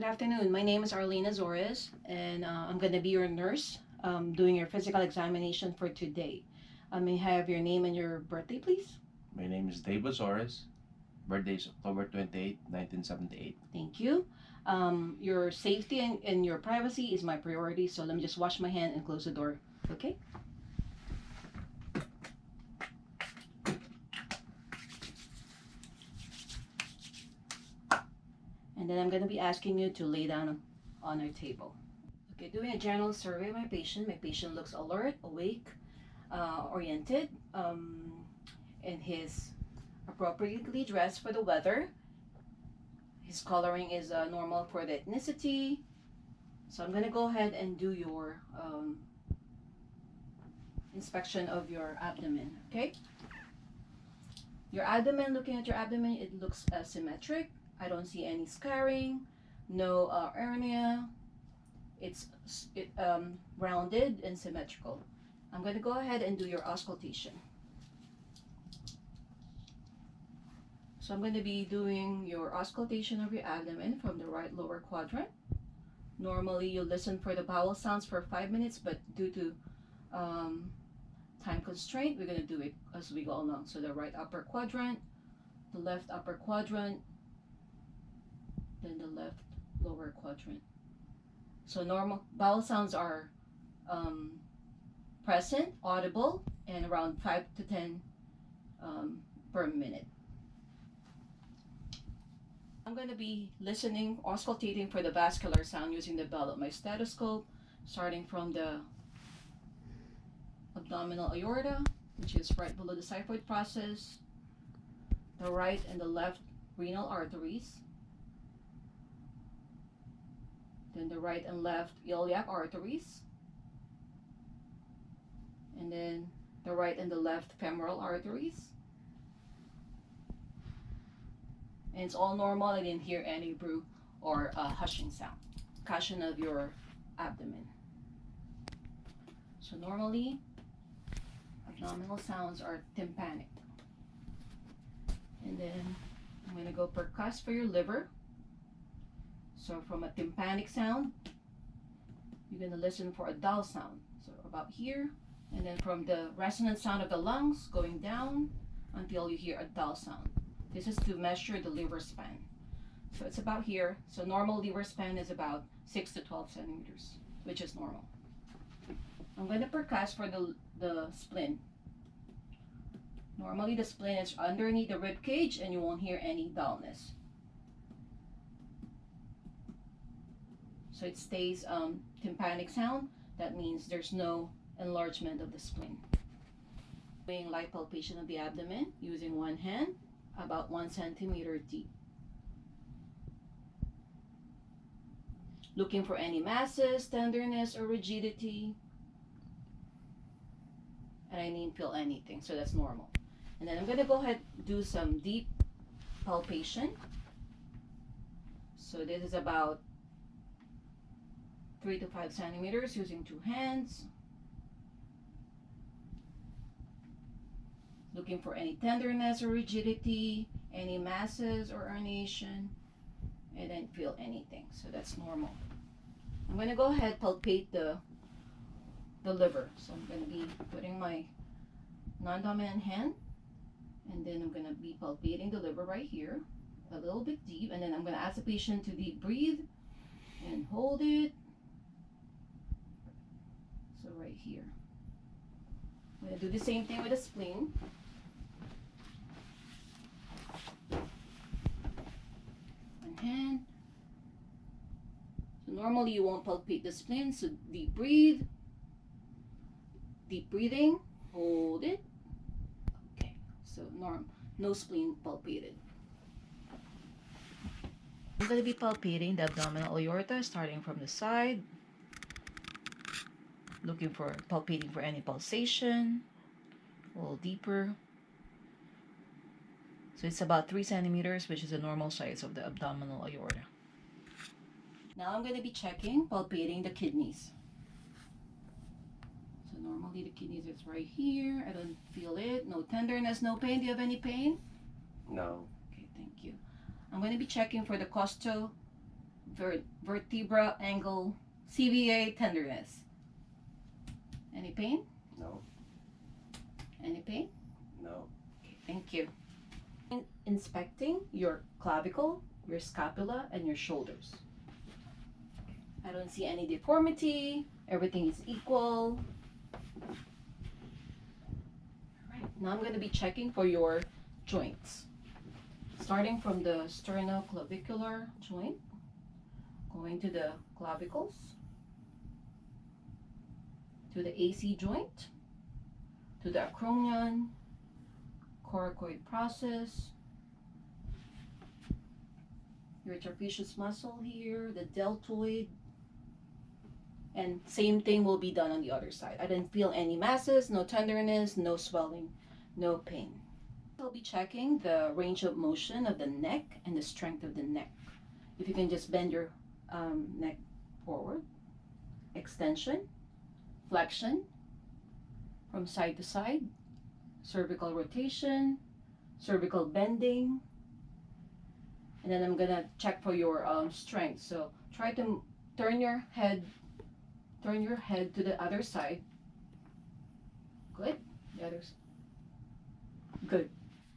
afternoon. My name is Arlene Azores, and I'm going to be your nurse doing your physical examination for today. May I have your name and your birthday, please? My name is Dave Azores. Birthday is October 28, 1978. Thank you. Your safety and your privacy is my priority, so let me just wash my hand and close the door. Okay? And then I'm going to be asking you to lay down on our table. Okay, doing a general survey of my patient. My patient looks alert, awake, oriented, and he's appropriately dressed for the weather. His coloring is normal for the ethnicity. So I'm gonna go ahead and do your inspection of your abdomen, okay? Your abdomen, looking at your abdomen, it looks symmetric. I don't see any scarring, no hernia. It's rounded and symmetrical. I'm gonna go ahead and do your auscultation. So I'm going to be doing your auscultation of your abdomen from the right lower quadrant. Normally you listen for the bowel sounds for 5 minutes, but due to time constraint, we're going to do it as we go along. So the right upper quadrant, the left upper quadrant, then the left lower quadrant. So normal bowel sounds are present, audible, and around 5 to 10 per minute. I'm going to be listening, auscultating for the vascular sound using the bell of my stethoscope, starting from the abdominal aorta, which is right below the xiphoid process, the right and the left renal arteries, then the right and left iliac arteries, and then the right and the left femoral arteries. And it's all normal. I didn't hear any brew or hushing sound. Cushion of your abdomen. So normally, abdominal sounds are tympanic. And then I'm going to go percuss for your liver. So from a tympanic sound, you're going to listen for a dull sound. So about here. And then from the resonant sound of the lungs, going down until you hear a dull sound. This is to measure the liver span. So it's about here. So normal liver span is about 6 to 12 centimeters, which is normal. I'm going to percuss for the spleen. Normally the spleen is underneath the rib cage and you won't hear any dullness. So it stays tympanic sound. That means there's no enlargement of the spleen. Doing light palpation of the abdomen using one hand, about 1 centimeter deep. Looking for any masses, tenderness, or rigidity. And I didn't feel anything, so that's normal. And then I'm going to go ahead and do some deep palpation. So this is about 3 to 5 centimeters using 2 hands. Looking for any tenderness or rigidity, any masses or herniation. I didn't feel anything, so that's normal. I'm going to go ahead palpate the liver. So I'm going to be putting my non-dominant hand, and then I'm going to be palpating the liver right here, a little bit deep, and then I'm going to ask the patient to deep breathe and hold it. So right here. I'm going to do the same thing with the spleen. Hand. So normally you won't palpate the spleen, so deep breathe, deep breathing, hold it. Okay, so no spleen palpated. I'm going to be palpating the abdominal aorta starting from the side, looking for palpating for any pulsation, a little deeper. So it's about 3 centimeters, which is the normal size of the abdominal aorta. Now I'm going to be checking, palpating the kidneys. So normally the kidneys is right here. I don't feel it. No tenderness, no pain. Do you have any pain? No. Okay, thank you. I'm going to be checking for the costovertebral vertebra angle, CVA tenderness. Any pain? No. Any pain? No. Okay, thank you. Inspecting your clavicle, your scapula, and your shoulders. I don't see any deformity. Everything is equal. Alright, now I'm going to be checking for your joints. Starting from the sternoclavicular joint, going to the clavicles, to the AC joint, to the acromion, coracoid process, your trapezius muscle here, the deltoid, and same thing will be done on the other side. I didn't feel any masses, no tenderness, no swelling, no pain. I'll be checking the range of motion of the neck and the strength of the neck. If you can just bend your neck forward, extension, flexion from side to side, cervical rotation, cervical bending, and then I'm gonna check for your strength. So try to turn your head to the other side. Good. The other side. Good.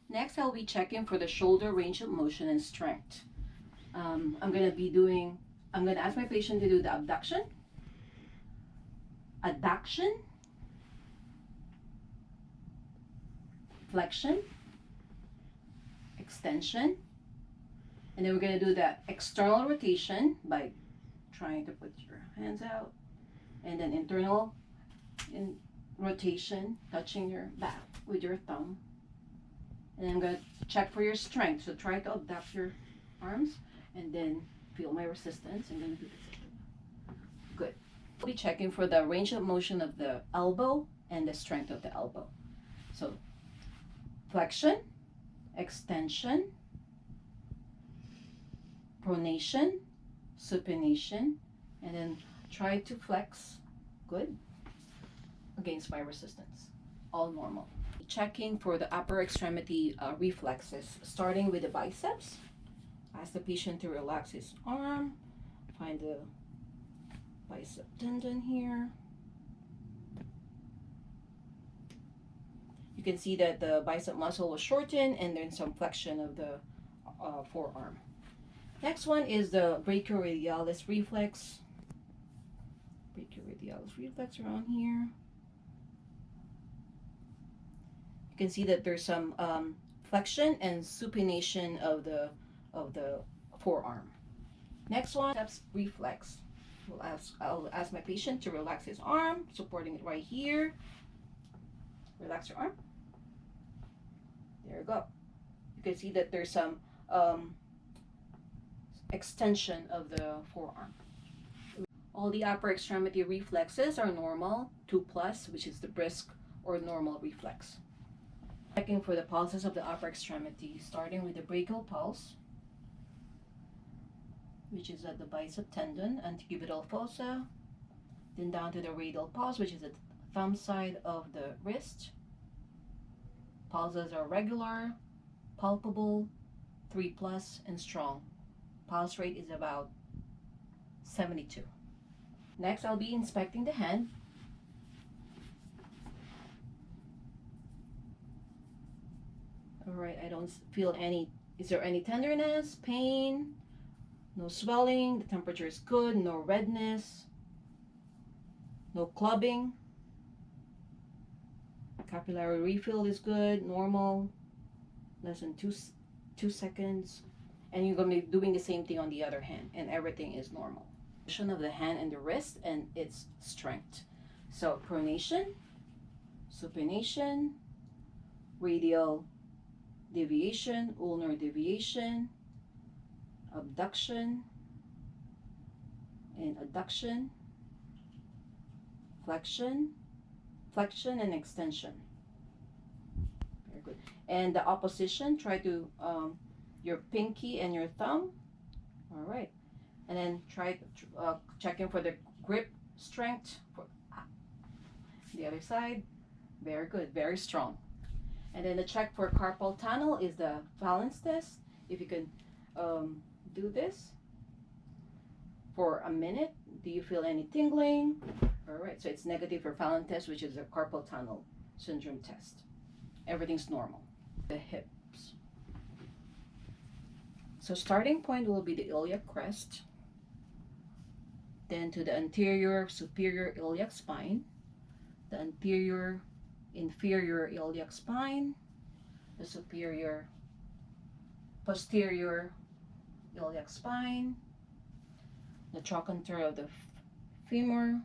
Next, I'll be checking for the shoulder range of motion and strength. I'm gonna ask my patient to do the abduction, adduction, flexion, extension, and then we're gonna do the external rotation by trying to put your hands out, and then internal rotation, touching your back with your thumb. And I'm going to check for your strength. So try to abduct your arms and then feel my resistance. I'm going to do this. Good. I'll be checking for the range of motion of the elbow and the strength of the elbow. So flexion, extension, pronation, supination, and then try to flex. Good. Against my resistance. All normal. Checking for the upper extremity reflexes, starting with the biceps. Ask the patient to relax his arm. Find the bicep tendon here. You can see that the bicep muscle was shortened and then some flexion of the forearm. Next one is the brachioradialis reflex. Brachioradialis reflex around here. You can see that there's some flexion and supination of the forearm. Next one, biceps reflex. I'll ask my patient to relax his arm, supporting it right here. Relax your arm. There you go. You can see that there's some extension of the forearm. All the upper extremity reflexes are normal, 2+, which is the brisk or normal reflex. Checking for the pulses of the upper extremity, starting with the brachial pulse, which is at the bicep tendon, antecubital fossa, then down to the radial pulse, which is at the thumb side of the wrist. Pulses are regular, palpable, 3+, and strong. Pulse rate is about 72. Next, I'll be inspecting the hand. All right, I don't feel any, is there any tenderness, pain, no swelling, the temperature is good, no redness, no clubbing, capillary refill is good, normal, less than two seconds, and you're going to be doing the same thing on the other hand, and everything is normal. Position of the hand and the wrist and its strength. So pronation, supination, radial deviation, ulnar deviation, abduction and adduction, flexion, and extension. Very good. And the opposition, try to your pinky and your thumb. All right. And then try checking for the grip strength for the other side. Very good, very strong. And then the check for carpal tunnel is the balance test. If you can do this, for a minute. Do you feel any tingling? All right, so it's negative for Fallon test, which is a carpal tunnel syndrome test. Everything's normal. The hips. So starting point will be the iliac crest, then to the anterior superior iliac spine, the anterior inferior iliac spine, the superior posterior iliac spine, the trochanter of the femur,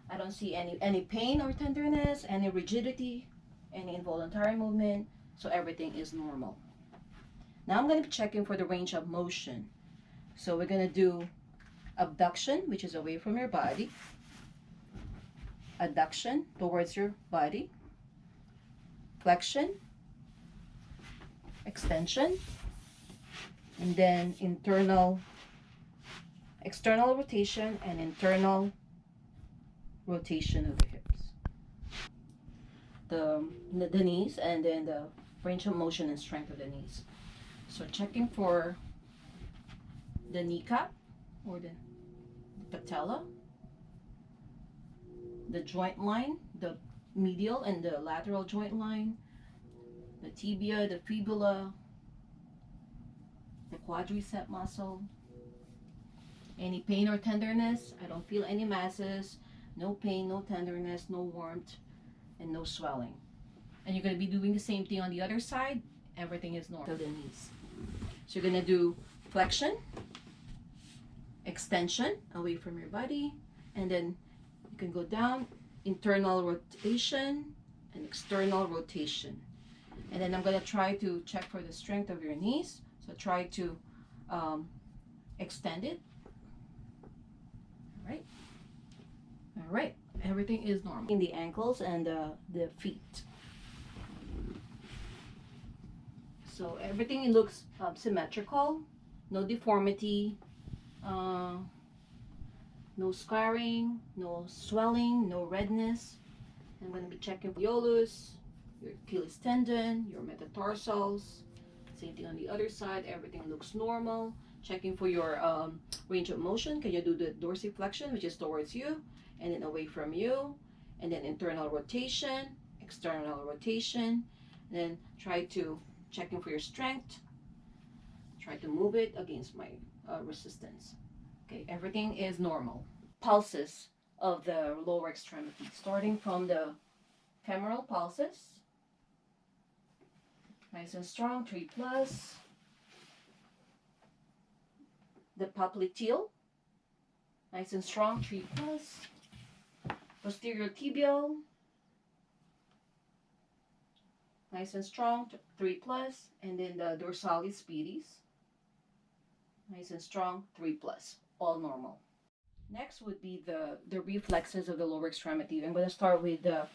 I don't see any pain or tenderness, any rigidity, any involuntary movement, so everything is normal. Now I'm going to be checking for the range of motion. So we're going to do abduction, which is away from your body, adduction towards your body, flexion, extension, and then external rotation and internal rotation of the hips, the knees, and then the range of motion and strength of the knees. So checking for the kneecap or the patella, the joint line, the medial and the lateral joint line, the tibia, the fibula, the quadricep muscle. Any pain or tenderness? I don't feel any masses. No pain, no tenderness, no warmth, and no swelling. And you're going to be doing the same thing on the other side. Everything is normal. So the knees. So you're going to do flexion, extension away from your body, and then you can go down, internal rotation and external rotation. And then I'm going to try to check for the strength of your knees. So try to extend it. All right, everything is normal. In the ankles and the feet. So everything looks symmetrical, no deformity, no scarring, no swelling, no redness. I'm going to be checking for malleolus, your Achilles tendon, your metatarsals. Same thing on the other side, everything looks normal. Checking for your range of motion. Can you do the dorsiflexion, which is towards you, and then away from you, and then internal rotation, external rotation, and then try to checking for your strength. Try to move it against my resistance. Okay, everything is normal. Pulses of the lower extremity, starting from the femoral pulses, nice and strong, 3+. The popliteal, nice and strong, 3+. Posterior tibial, nice and strong, 3+. And then the dorsalis pedis, nice and strong, 3+. All normal. Next would be the reflexes of the lower extremity. I'm going to start with the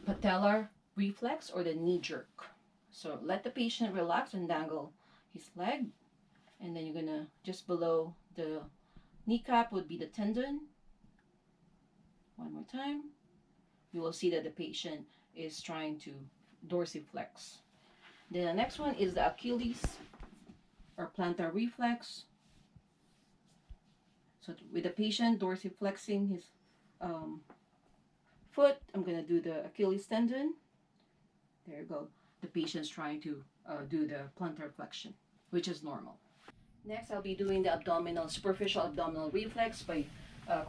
patellar reflex or the knee jerk. So let the patient relax and dangle his leg. And then you're going to, just below the kneecap would be the tendon. One more time. You will see that the patient is trying to dorsiflex. Then the next one is the Achilles or plantar reflex. So with the patient dorsiflexing his foot, I'm going to do the Achilles tendon. There you go. The patient's trying to do the plantar flexion, which is normal. Next, I'll be doing the superficial abdominal reflex by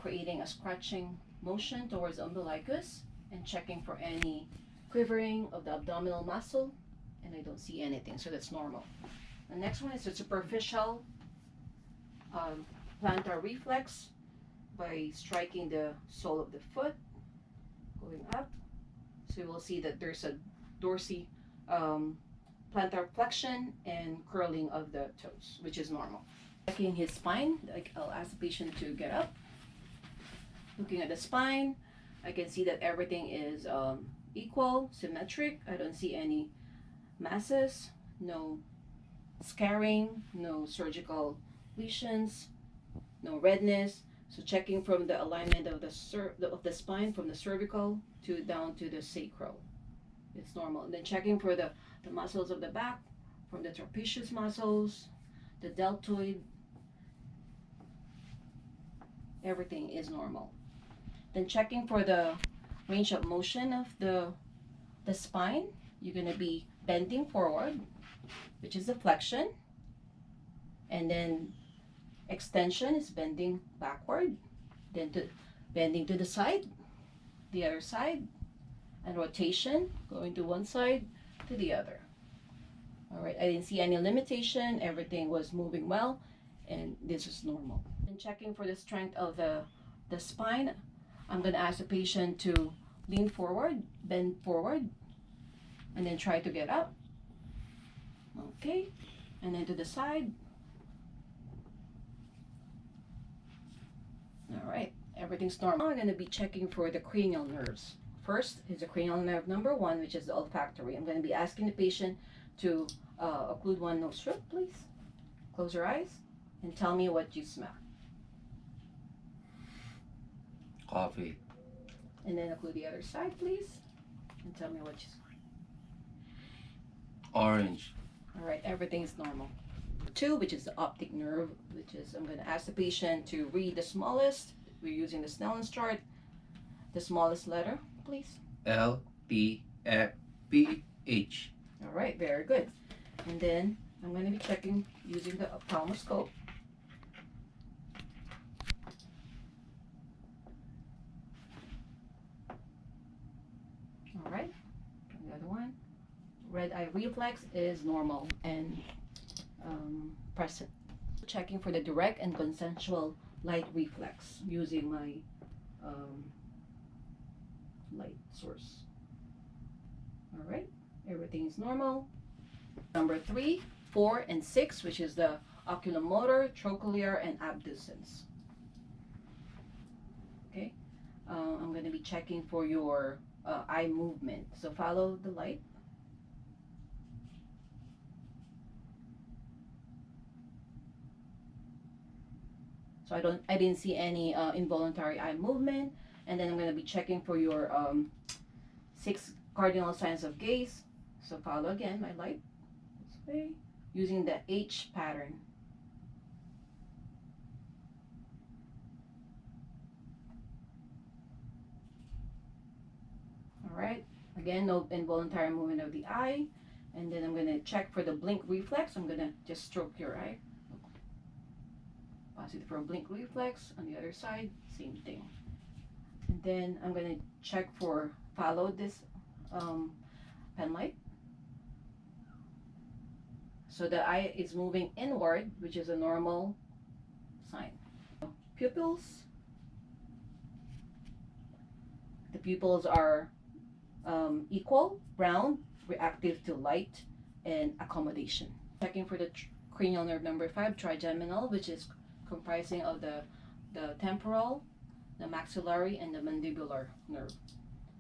creating a scratching motion towards the umbilicus and checking for any quivering of the abdominal muscle, and I don't see anything, so that's normal. The next one is the superficial plantar reflex by striking the sole of the foot, going up. So you will see that there's a plantar flexion and curling of the toes, which is normal. Checking his spine, like I'll ask the patient to get up. Looking at the spine, I can see that everything is equal, symmetric. I don't see any masses, no scarring, no surgical lesions, no redness. So checking from the alignment of the spine from the cervical to down to the sacral. It's normal. And then checking for the the muscles of the back, from the trapezius muscles, the deltoid, everything is normal. Then checking for the range of motion of the spine, you're going to be bending forward, which is the flexion, and then extension is bending backward, then bending to the side, the other side, and rotation going to one side to the other. All right, I didn't see any limitation, everything was moving well, and this is normal. And checking for the strength of the spine, I'm going to ask the patient to lean forward, bend forward, and then try to get up. Okay, and then to the side. All right, everything's normal. I'm going to be checking for the cranial nerves. First is the cranial nerve number 1, which is the olfactory. I'm going to be asking the patient to occlude one nose strip, please. Close your eyes and tell me what you smell. Coffee. And then occlude the other side, please, and tell me what you smell. Orange. All right, everything is normal. 2, which is the optic nerve, which is, I'm going to ask the patient to read the smallest. We're using the Snellen's chart. The smallest letter, please. L, P, F, P, H. All right, very good. And then I'm going to be checking using the ophthalmoscope. All right, the other one. Red eye reflex is normal and present. Checking for the direct and consensual light reflex using my light source. All right, everything is normal. Number 3, 4, and 6, which is the oculomotor, trochlear, and abducens. Okay, I'm going to be checking for your eye movement. So follow the light. So I didn't see any involuntary eye movement. And then I'm going to be checking for your 6 cardinal signs of gaze. So follow again my light this way using the H pattern. All right, again, no involuntary movement of the eye. And then I'm going to check for the blink reflex. I'm going to just stroke your eye. Positive for blink reflex. On the other side, same thing. And then I'm going to check for follow this pen light. So the eye is moving inward, which is a normal sign. Pupils. The pupils are equal, round, reactive to light, and accommodation. Checking for the cranial nerve number 5, trigeminal, which is comprising of the temporal, the maxillary, and the mandibular nerve.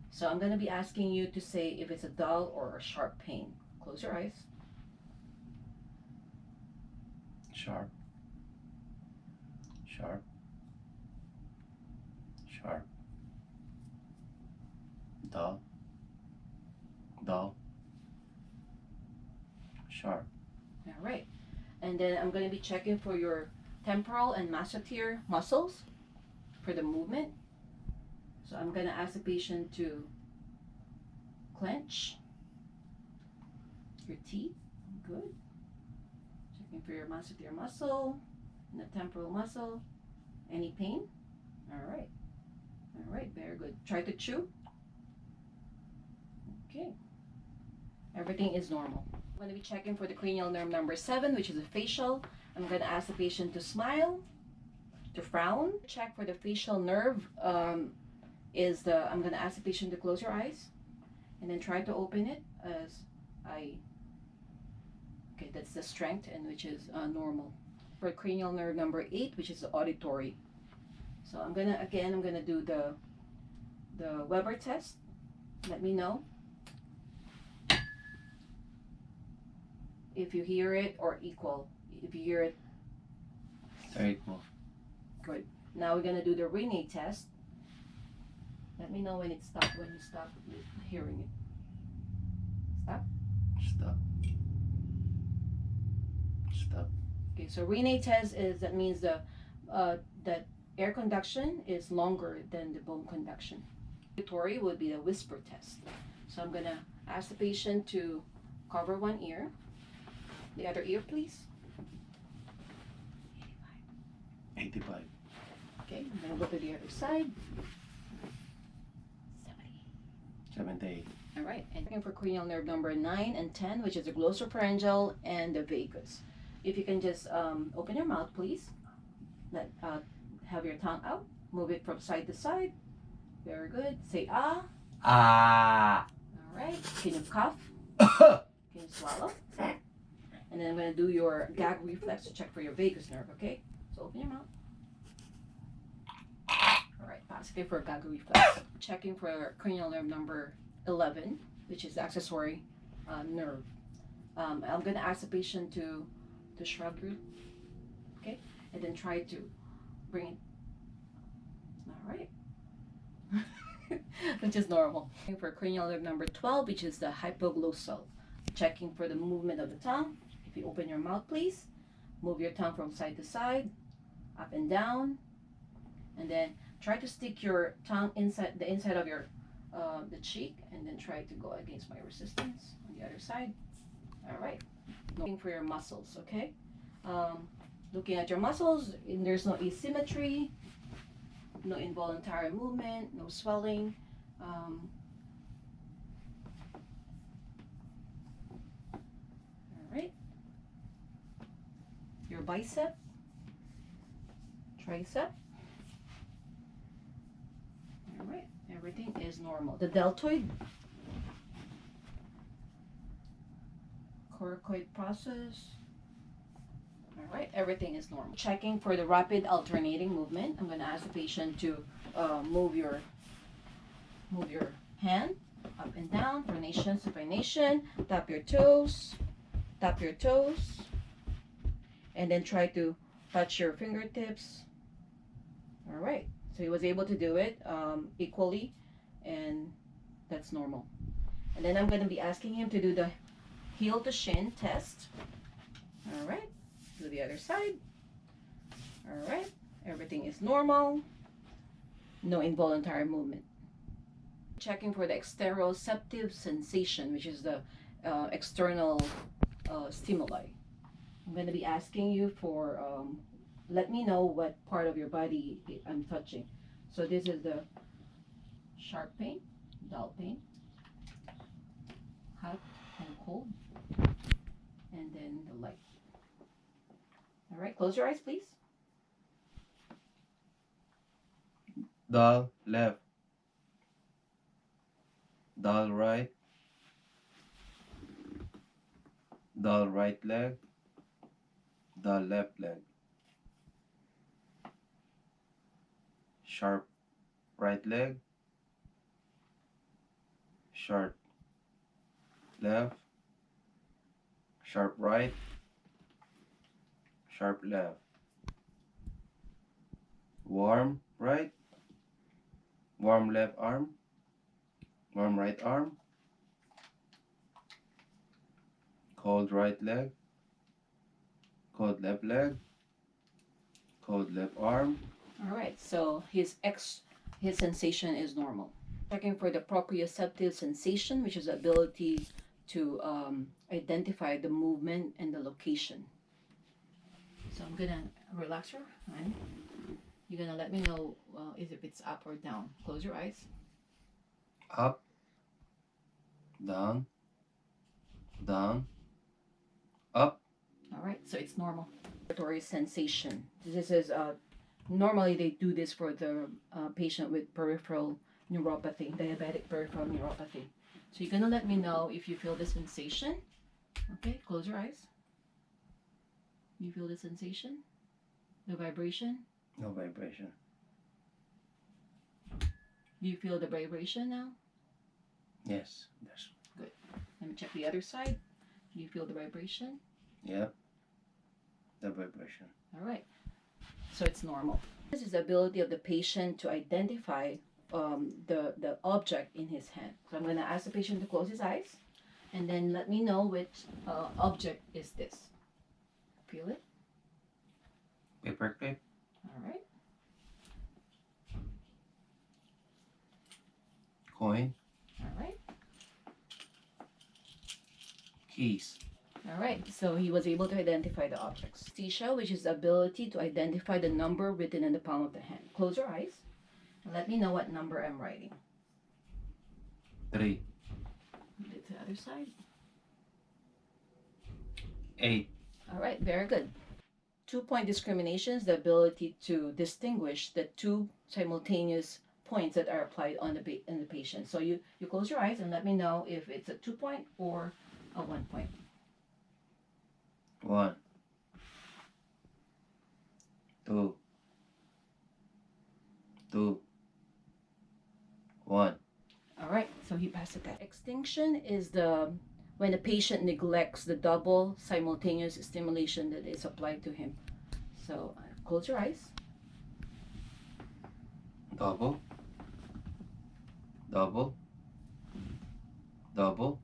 So I'm going to be asking you to say if it's a dull or a sharp pain. Close your eyes. Sharp. Sharp. Sharp. Dull. Dull. Sharp. All right. And then I'm going to be checking for your temporal and masseter muscles for the movement. So I'm going to ask the patient to clench your teeth. Good. Checking for your masseter muscle and the temporal muscle. Any pain? All right. All right, very good. Try to chew. Okay. Everything is normal. I'm going to be checking for the cranial nerve number 7, which is the facial. I'm going to ask the patient to smile, to frown. Check for the facial nerve I'm going to ask the patient to close your eyes and then try to open it as okay, that's the strength, and which is normal. For cranial nerve number 8, which is the auditory. So I'm going to do the Weber test. Let me know if you hear it or equal. If you hear it, Equal. good. Now we're going to do the Rinne test. Let me know when it stops, when you stop hearing it. Stop. Stop. Stop. Okay, so Rene test is that means that air conduction is longer than the bone conduction. Respiratory would be the whisper test. So I'm gonna ask the patient to cover one ear, the other ear, please. 85. Okay, I'm gonna go to the other side. 78. All right, and looking for cranial nerve number 9 and 10, which is the glossopharyngeal and the vagus. If you can just open your mouth, please. Have your tongue out. Move it from side to side. Very good. Say ah. Ah. All right. Can you cough? Can you swallow? And then I'm going to do your gag reflex to check for your vagus nerve, okay? So open your mouth. All right, positive for gag reflex. Checking for cranial nerve number 11, which is the accessory nerve. I'm going to ask the patient to shrug your, okay? And then try to bring it. All right. Which is normal. For cranial nerve number 12, which is the hypoglossal. Checking for the movement of the tongue. If you open your mouth, please. Move your tongue from side to side, up and down. And then try to stick your tongue inside the inside of your the cheek, and then try to go against my resistance on the other side. All right. Looking for your muscles, okay? Looking at your muscles, and there's no asymmetry, no involuntary movement, no swelling. All right. Your bicep, tricep. All right. Everything is normal. The deltoid, coracoid process. All right, everything is normal. Checking for the rapid alternating movement. I'm going to ask the patient to move your hand up and down, pronation, supination. Tap your toes, and then try to touch your fingertips. All right, so he was able to do it equally, and that's normal. And then I'm going to be asking him to do the heel to shin test. All right. To the other side. All right, everything is normal. No involuntary movement. Checking for the exteroceptive sensation, which is the external stimuli. I'm going to be asking you for, let me know what part of your body I'm touching. So this is the sharp pain, dull pain, hot and cold, and then the light. All right, close your eyes, please. Dull left. Dull right. Dull right leg. Dull left leg. Sharp right leg. Sharp left. Sharp right. Sharp left. Warm right. Warm left arm. Warm right arm. Cold right leg. Cold left leg. Cold left arm. All right, so his sensation is normal. Checking for the proprioceptive sensation, which is the ability to identify the movement and the location. So I'm gonna relax your hand. You're gonna let me know if it's up or down. Close your eyes. Up. Down. Down. Up. All right, so it's normal. Respiratory sensation. This is normally they do this for the patient with peripheral neuropathy, diabetic peripheral neuropathy. So you're gonna let me know if you feel the sensation. Okay, close your eyes. You feel the sensation, the vibration. No vibration. Do you feel the vibration now? Yes. Yes. Good. Let me check the other side. Do you feel the vibration? Yeah. The vibration. All right. So it's normal. This is the ability of the patient to identify the object in his hand. So I'm going to ask the patient to close his eyes. And then let me know which object is this. Feel it? Paperclip. All right. Coin. All right. Keys. All right. So he was able to identify the objects. Synesthesia, which is the ability to identify the number written in the palm of the hand. Close your eyes and let me know what number I'm writing. 3. Move it to the other side. 8. All right. Very good. 2-point discrimination is the ability to distinguish the two simultaneous points that are applied on in the patient. So you close your eyes and let me know if it's a 2-point or a 1-point. 1. 2. 2. 1. All right, so he passed the test. Extinction is when the patient neglects the double simultaneous stimulation that is applied to him. So close your eyes. Double. Double. Double.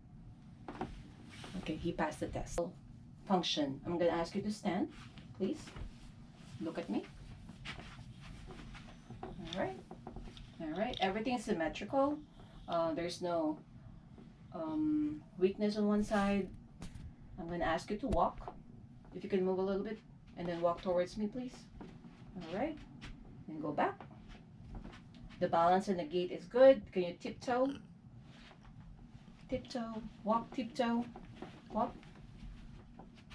Okay, he passed the test. Function. I'm going to ask you to stand, please. Look at me. All right. All right. Everything is symmetrical. There's no weakness on one side. I'm going to ask you to walk. If you can move a little bit and then walk towards me, please. All right. And go back. The balance and the gait is good. Can you tiptoe? Tiptoe. Walk, tiptoe. Walk.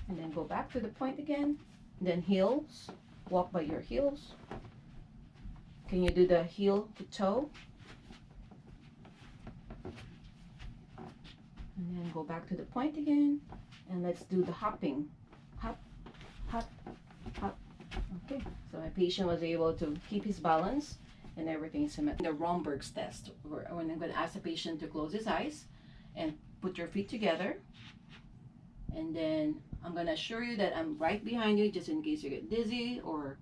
And then go back to the point again. Then heels. Walk by your heels. Can you do the heel to toe? And then go back to the point again. And let's do the hopping. Hop, hop, hop. Okay, so my patient was able to keep his balance and everything is symmetrical. The Romberg's test, when I'm going to ask the patient to close his eyes and put your feet together. And then I'm going to assure you that I'm right behind you just in case you get dizzy or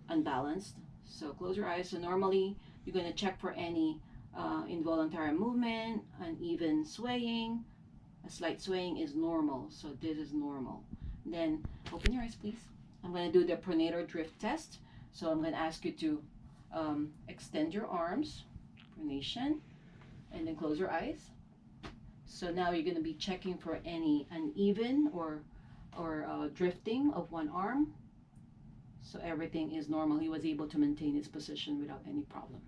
unbalanced. So close your eyes. So normally you're going to check for any involuntary movement, uneven swaying. A slight swaying is normal. So this is normal. Then open your eyes, please. I'm going to do the pronator drift test. So I'm going to ask you to extend your arms, pronation, and then close your eyes. So now you're going to be checking for any uneven or drifting of one arm. So everything is normal. He was able to maintain his position without any problem.